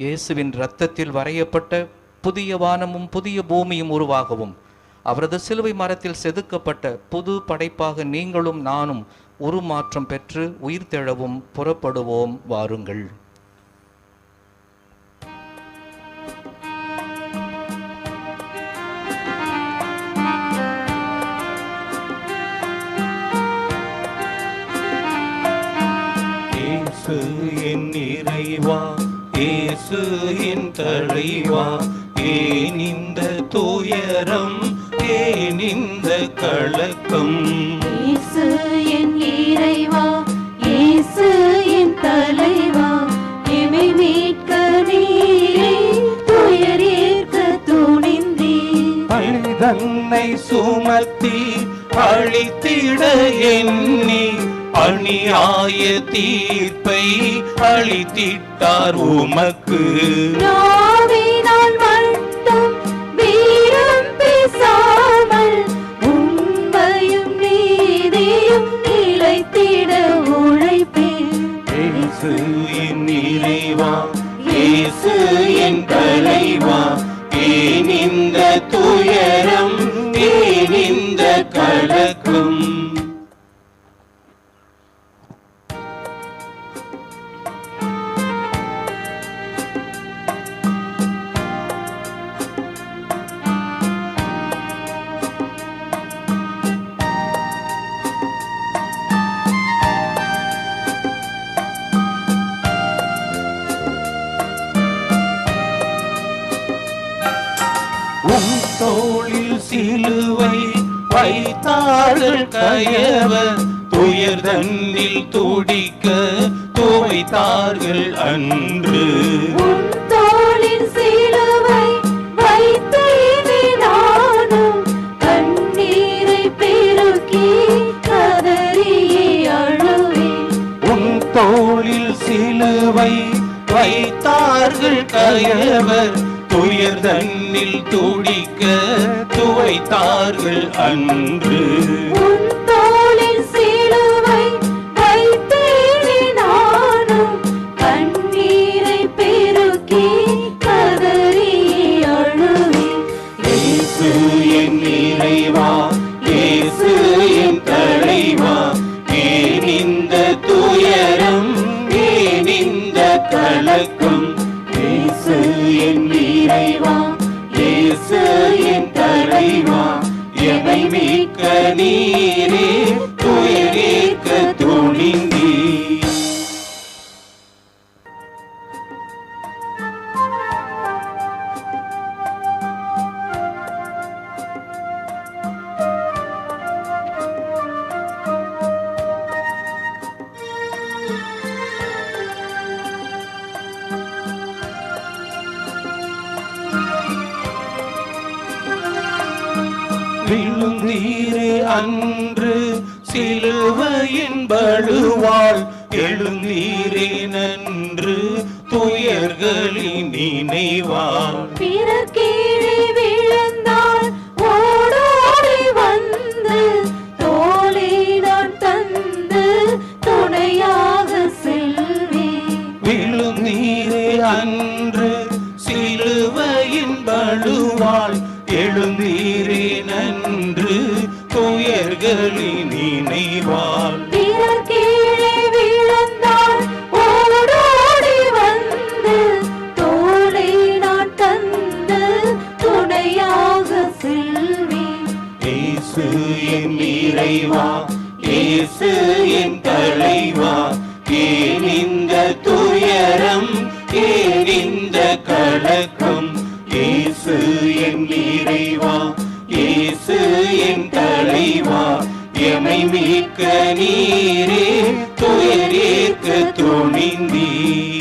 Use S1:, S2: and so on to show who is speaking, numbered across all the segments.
S1: இயேசுவின் இரத்தத்தில் வரையப்பட்ட புதிய வானமும் புதிய பூமியும் உருவாகவும் அவரது சிலுவை மரத்தில் செதுக்கப்பட்ட புது படைப்பாக நீங்களும் நானும் உருமாற்றம் பெற்று உயிர்த்தெழவும் புறப்படுவோம். வாருங்கள்.
S2: இயேசு என் இறைவா, இயேசு என் தலைவா, ஏன் இந்த துயரம், ஏன் இந்த கலக்கம்?
S3: இயேசு என் இறைவா, இயேசு என் தலைவா, எமை மீட்க நீரே துயரேற்க துணிந்தீர்.
S2: பழிதன்னை சுமத்தி அழித்திட எண்ணி அநியாய தீர்ப்பை அளித்திட்டார் உமக்கு.
S3: நாவினால் மட்டும் வீரம் பேசாமல் உண்மையும் நீதியும் நிலைத்திட உழைப்பேன்.
S2: இயேசு என் இறைவா, இயேசு என் தலைவா, ஏன் இந்த துயரம், ஏன் இந்த கலக்கம்? தோளில் சிலுவை வைத்தார்கள் கயவர், துயர் தன்னில் துடிக்க துவைத்தார்கள் அன்று.
S3: உன் தோளில் சிலுவை வைத்தேனே நானும் கண்ணீரை பெருக்கி கதறியே அழுவேன்.
S2: உன் தோளில் சிலுவை வைத்தார்கள் கயவர், துயர் தன்னில் துடிக்க துவைத்தார்கள் அன்று.
S3: உன் தோளில் சிலுவை வைத்தேனே நானும் கண்ணீரை பெருக்கி கதறியே அழுவேன்.
S2: இயேசு என் இறைவா, இயேசு என் தலைவா, ஏன் இந்த துயரம், ஏன் இந்த கலக்கம்? இயேசு என் இறைவா, இயேசு என் தலைவா, எமை மீட்க நீரே துயரேற்க துணிந்தீர். விழுந்தீரே அன்று சிலுவையின் பழுவாள், எழுந்தீரே நன்று துயர்களின் நினைவாள்.
S3: பிறர் கீழே விழுந்தால் ஓடோடி வந்து தோளை நான் தந்து துணையாக செல்வேன்.
S2: விழுந்தீரே அன்று சிலுவையின் பழுவாள், எழுந்தீரே நன்று துயர்களின் நினைவாள்.
S3: பிறர் கீழே விழுந்தால் ஓடோடி வந்து தோளை நான் தந்து துணையாக செல்வேன்.
S2: இயேசு என் இறைவா, இயேசு என் தலைவா, ஏன் இந்த துயரம், ஏன் இந்த கலக்கம்? இயேசு என் இறைவா, இயேசு என் தலைவா, எமை மீட்க நீரே துயரேற்க துணிந்தீர்.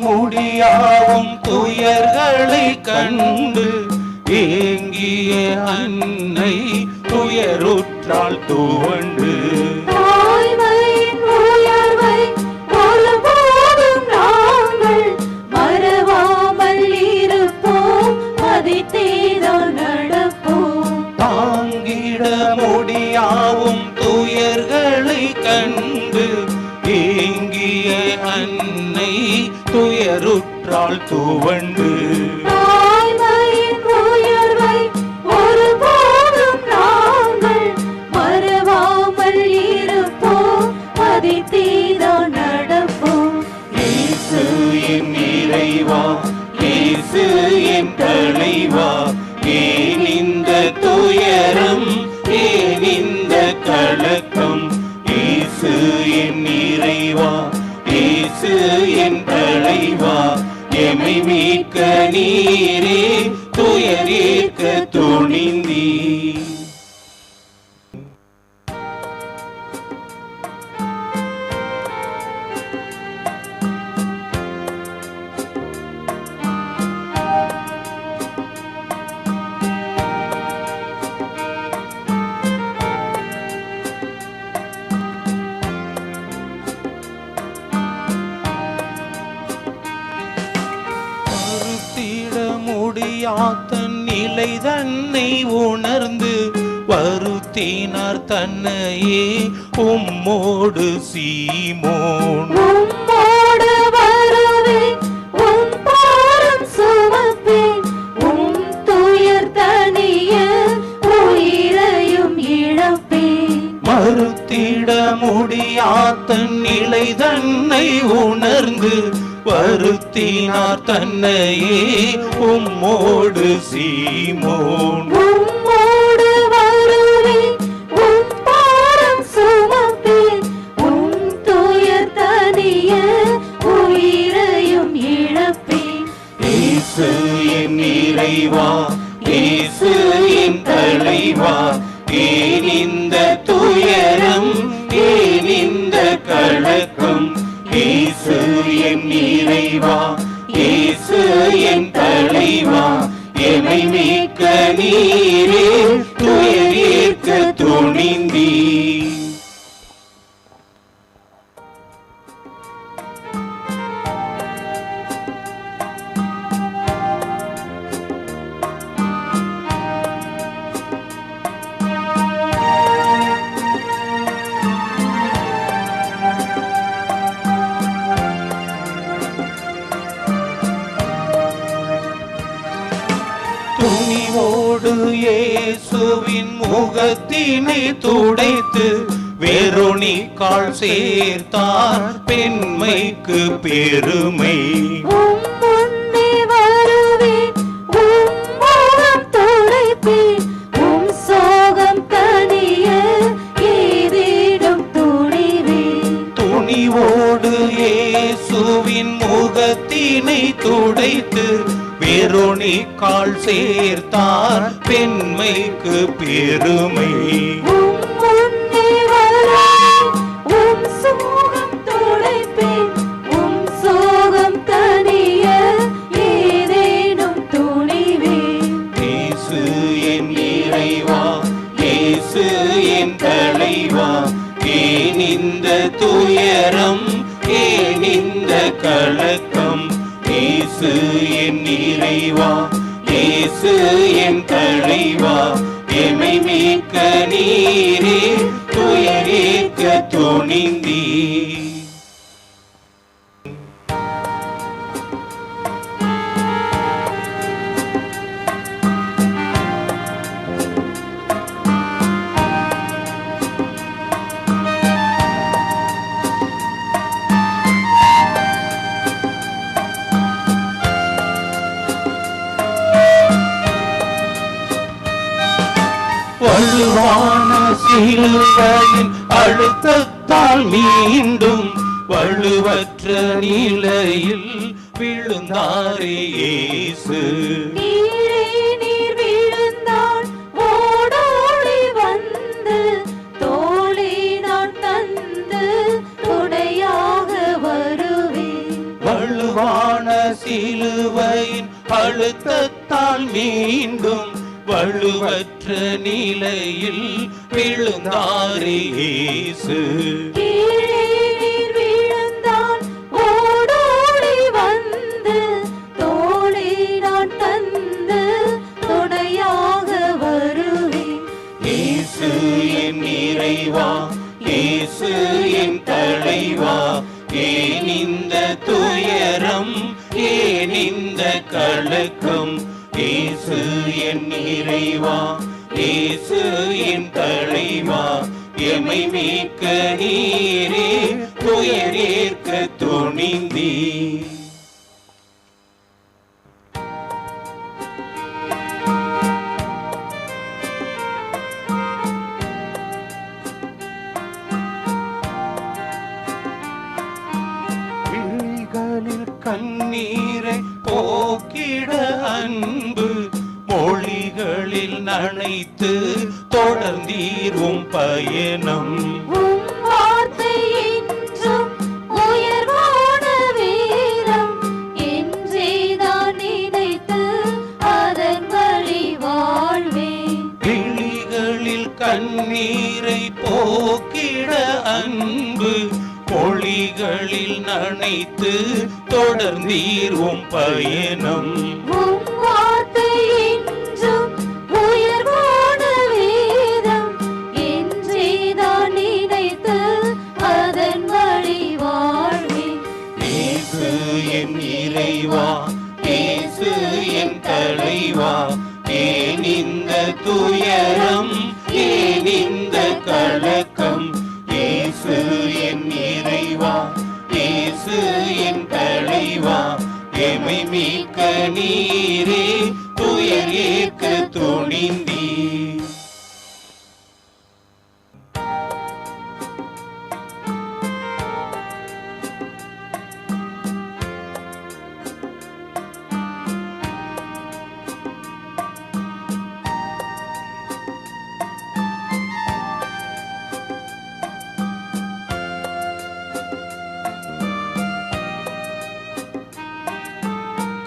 S2: முடியாவும் துயர்களை கண்டு ஏங்கிய அன்னை துயருற்றால் துவண்டு
S3: தாய்மையின் உயர்வை ஒருபோதும் நாங்கள் மறவாமல் இருப்போம், மதித்தேதான் நடப்போம்.
S2: தாங்கிட முடியாவும் துயர்களை கண்டு ஏங்கிய அன்னை துயருற்றால் துவண்டு
S3: தாய்மையின் உயர்வை ஒருபோதும் நாங்கள் மறவாமல் இருப்போம், மதித்தேதான் நடப்போம்.
S2: இயேசு என் இறைவா, இயேசு என் தலைவா, ஏன் இந்த துயரம், ஏன் இந்த கலக்கம்? இயேசு என் இறைவா, இயேசு என் தலைவா, எமை மீட்க நீரே துயரேற்க துணிந்தீ. தன் நிலை தன்னை உணர்ந்து வருத்தினார் தன்னையே உம்மோடு சீமோன்.
S3: உம்மோடு வருவேன், உம் பாரம் சுமப்பேன், உம் துயர் தணிய உயிரையும் இழப்பேன்.
S2: மறுத்திட முடியாத நிலை தன்னை உணர்ந்து வருத்தினார் தன்னையே உம்மோடு சீமோன்.
S3: உம்மோடு வருவேன், உம் பாரம் சுமப்பேன், உம் துயர் தணிய உயிரையும் இழப்பேன்.
S2: இயேசு என் இறைவா, இயேசு என் தலைவா, ஏன் இந்த துயரம், ஏன் இந்த கலக்கம்? இயேசு என் இறைவா, இயேசு என் தலைவா, எமை மீட்க நீரே துயரேற்க துணிந்தீ. துணிவோடு இயேசுவின் முகத்தினை துடைத்து வெரோனிக்காள் சேர்த்தார் பெண்மைக்கு பெருமை.
S3: உம் முன்னே வருவேன், உம் முகம் துடைப்பேன், உம் சோகம் தணிய ஏதேனும் துணிவேன்.
S2: துணிவோடு இயேசுவின் முகத்தினை துடைத்து வெரோனிக்காள் சேர்த்தார் பெண்மைக்கு பெருமை.
S3: உம் முன்னே வருவேன், உம் சோகம் துடைப்பேன், உம் சோகம் தணிய ஏதேனும் துணிவேன்.
S2: இயேசு என் இறைவா, இயேசு என் தலைவா, ஏன் இந்த துயரம், ஏன் இந்த கலக்கம்? இயேசு என் இறைவா, இயேசு என் தலைவா, எமை மீட்க நீரே துயரேற்க துணிந்தீ. வலுவான சிலுவையின் அழுத்தத்தால் மீண்டும் வலுவற்ற நிலையில் விழுந்தாரே இயேசு.
S3: நீரே நீர் விழுந்தால் ஓடோடி வந்து தோளை நான் தந்து துணையாக வருவேன்.
S2: வலுவான சிலுவையின் அழுத்தத்தால் மீண்டும் வலுவற்ற நிலையில் விழுந்தாரே இயேசு.
S3: கீழே நீர் விழுந்தால் ஓடோடி வந்து தோளை நான் தந்து துணையாக வருவேன்.
S2: இயேசு என் இறைவா, இயேசு என் தலைவா, ஏன் இந்த துயரம், ஏன் இந்த கலக்கம்? இயேசு என் இறைவா, இயேசு என் தலைவா, எமை மீட்க நீரே துயர் ஏற்க துணிந்தீர். கண்ணீரை போக்கிட அன்பு மொழிகளில் நனைத்து தொடர்ந்தீரும் பயணம்.
S3: உம் வார்த்தை என்றும் உயர்வான வீரம் என்றேதான் நினைத்து அதன் வழி வாழ்வேன்.
S2: விழிகளில் கண்ணீரை போக்கிட அன்பு மொழிகளில் நனைத்து தொடர்ந்தீரும் பயணம்.
S3: உம் வார்த்தை என்றும் உயர்வான வேதம் என்றேதான் நினைத்து அதன் வழி வாழ்வேன்.
S2: இயேசு என் இறைவா, இயேசு என் தலைவா, ஏன் இந்த துயரம், ஏன் இந்த கலக்கம்? இயேசு என் இறைவா, இயேசு என் தலைவா, எமை மீட்க நீரே துயர் ஏற்க துணிந்தீர்.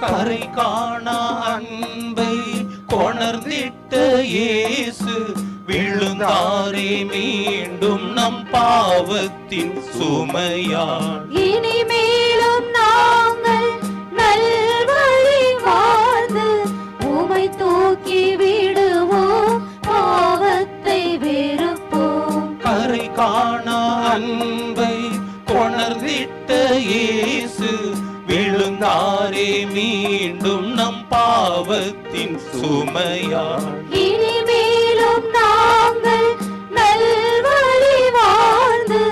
S2: கரை காணா அன்பை கொணர்ந்திட்ட இயேசு விழுந்தாரே மீண்டும் நம் பாவத்தின் சுமையால்.
S3: இனிமேலும் நாங்கள் நல்வழி வாழ்ந்து உமை தூக்கி விடுவோம், பாவத்தை வெறுப்போம்.
S2: கரை காணா அன்பை கொணர்ந்திட்ட இயேசு விழுந்தாரே மீண்டும் நம் பாவத்தின் சுமையால்.
S3: இனிமேலும் நாங்கள் நல்வழி வாழ்ந்து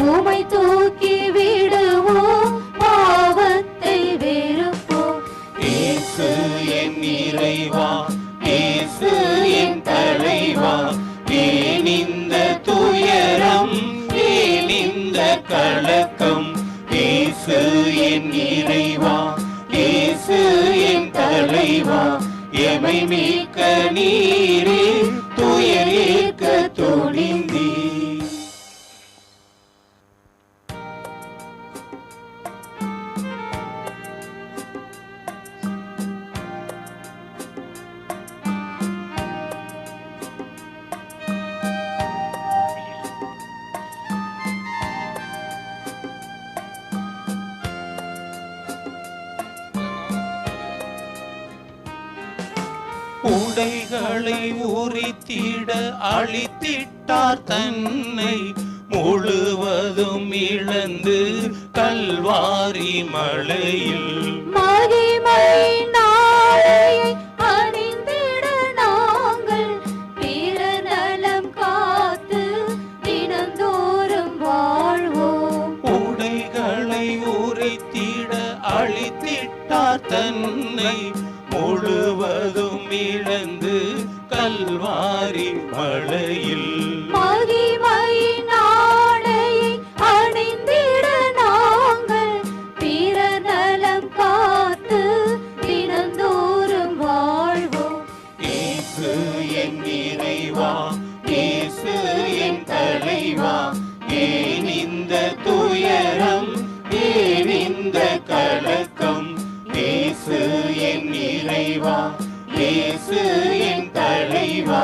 S3: உமை தூக்கி விடுவோம், பாவத்தை வெறுப்போம்.
S2: இயேசு என் இறைவா, இயேசு என் தலைவா, ஏன் இந்த துயரம், ஏன் இந்த கலக்கம்? இயேசு என் இறைவா, இயேசு என் தலைவா, எமை மீட்க நீரே துயர் ஏற்க துணிந்தீர். உடைகளை உரித்திட அழித்திட்டார் தன்னை முழுவதும் இழந்து கல்வாரி மலையில்.
S3: மகிமை நாளையை அணிந்திட நாங்கள் பிற நலம் காத்து தினந்தோறும் வாழ்வோம்.
S2: உடைகளை உரித்திட அழித்திட்டார் தன்னை முழுவதும் இழந்து கல்வாரி மலையில்.
S3: மகிமை நாளையை அணிந்திட நாங்கள் பிற நலம் காத்து தினந்தோறும் வாழ்வோம்.
S2: இயேசு என் இறைவா, இயேசு என் தலைவா, ஏன் இந்த துயரம், ஏன் இந்த கலக்கம்? கலக்கம். இயேசு என் இறைவா, இயேசு என் தலைவா,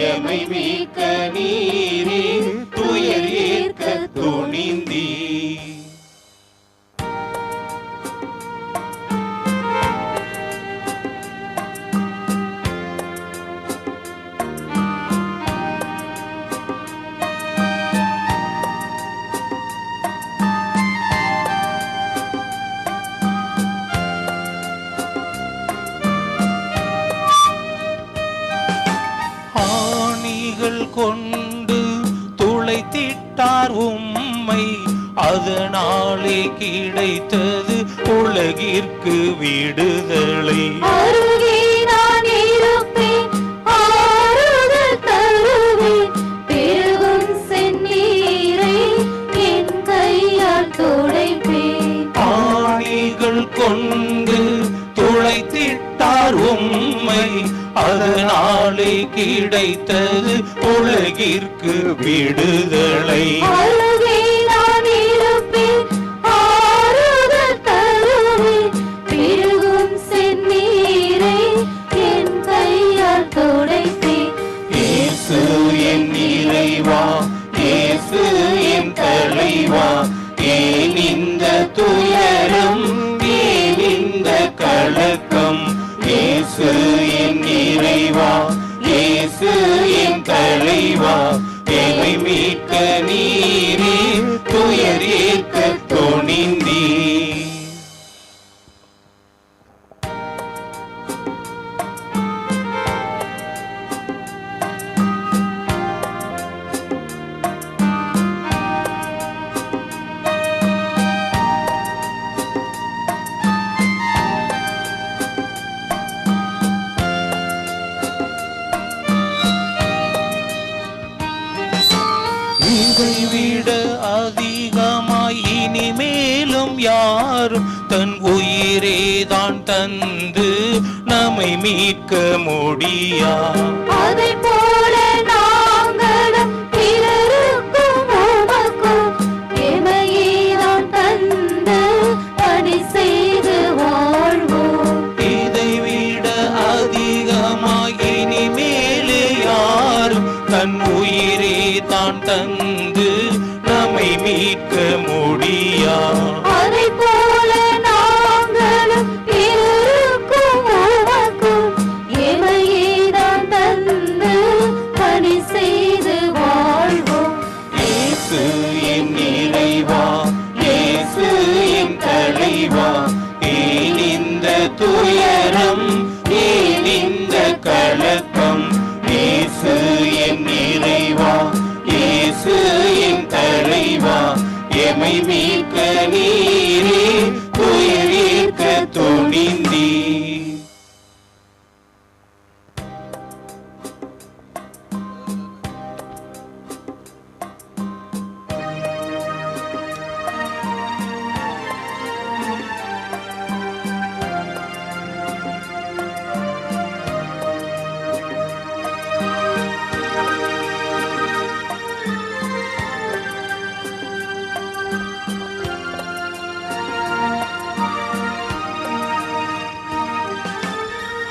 S2: எமை மீட்க நீரே துயர் ஏற்க துணிந்தீ. கொண்டு துளைத்திட்டார் உம்மை, அதனாலே கிடைத்தது உலகிற்கு விடுதலை.
S3: அருகே நான் இருப்பேன், ஆறுதல் தருவேன், பெருகும் செந்நீரை என் கையால் துடைப்பேன்.
S2: ஆணிகள் கொண்டு துளைத்திட்டார் உம்மை, அதனாலே கிடைத்தது உலகிற்கு விடுதலை.
S3: அருகே நான் இருப்பேன், ஆறுதல் தருவேன், பெருகும் செந்நீரை என் கையால் துடைப்பேன்.
S2: இயேசு என் இறைவா, இயேசு என் தலைவா, ஏன் இந்த துயரம், ஏன் இந்த கலக்கம். இயேசு என் இறைவா, இயேசு என் தலைவா, எமை மீட்க நீரே துயர் ஏற்க துணிந்தீ. இதைவிட அதிகமாய் இனிமேலும் யாரும் தன் உயிரே தான் தந்து நம்மை மீட்க முடியா.
S3: அதை போல நாங்களும் பிறருக்கும் உமக்கும் எமையே தான் தந்து பணி செய்து வாழ்வோம்.
S2: இதைவிட அதிகமாய் இனிமேலே யாரும் தன் உயிரே தான் தந்து நம்மை மீட்க முடியா.
S3: அதை போல நாங்களும் பிறருக்கும் உமக்கும் எமையே தான் தந்து பணி செய்து வாழ்வோம்.
S2: இயேசு என் இறைவா, இயேசு என் தலைவா, ஏன் இந்த துயரம், ஏன் இந்த கலக்கம். இயேசு என் இறைவா, இயேசு என் தலைவா, எமை மீட்க நீரே துயர் ஏற்க துணிந்தீ.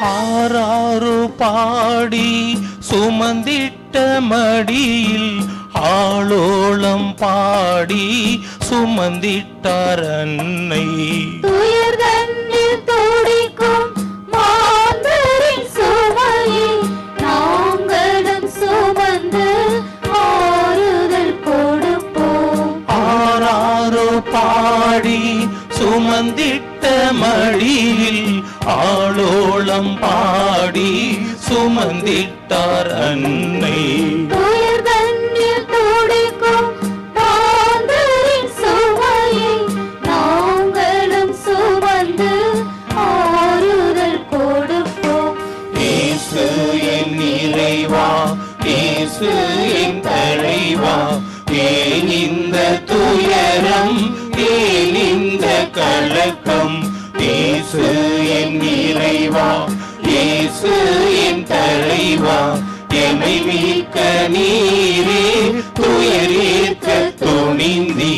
S2: ஆராரு பாடி சுமந்திட்ட மடியில் ஆளோளம் பாடி சுமந்திட்டார் அன்னை.
S3: துயர் தன்னில் துடிக்கும் மாந்தரின் சுமையை நாங்களும் சுமந்து ஆறுதல் கொடுப்போம்.
S2: ஆராரு பாடி சுமந்திட்ட மடியில் ஆளோளம் பாடி சுமந்திட்டார் அன்னை.
S3: துயர் தன்னில் துடிக்கும் மாந்தரின் சுமையை நாங்களும் சுமந்து ஆறுதல் கொடுப்போம்.
S2: இயேசு என் இறைவா, இயேசு என் தலைவா, ஏன் இந்த துயரம், ஏன் இந்த கலக்கம். இயேசு என் இறைவா, இயேசு என் தலைவா, எமை மீட்க நீரே துயர் ஏற்க துணிந்தீ.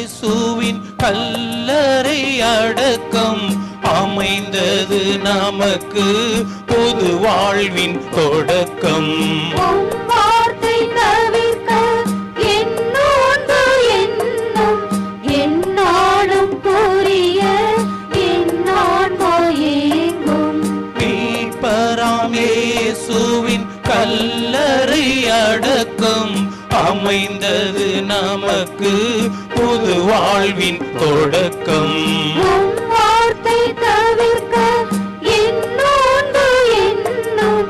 S2: இயேசுவின் கல்லறை அடக்கம் அமைந்தது நமக்கு புது வாழ்வின் தொடக்கம்.
S3: உம் வார்த்தை தவிர்க்க என்னோடு என்னும் எந்நாளும் புரிய என் ஆன்மா ஏங்கும்.
S2: மீட்பராம் இயேசுவின் கல்லறை அடக்கம் அமைந்தது நமக்கு புது வாழ்வின் தொடக்கம்.
S3: உம் வார்த்தை தவிர்க்க என்னோடு என்னும்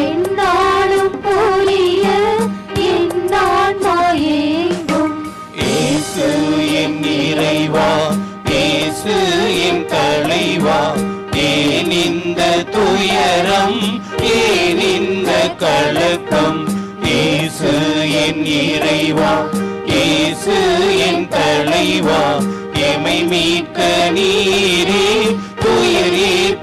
S3: எந்நாளும் புரிய என் ஆன்மா ஏங்கும்.
S2: இயேசு என் இறைவா, இயேசு என் தலைவா, ஏன் இந்த துயரம், ஏன் இந்த கலக்கம். இயேசு என் இறைவா, இயேசு என் தலைவா, எமை மீட்க நீரே துயர் ஏற்க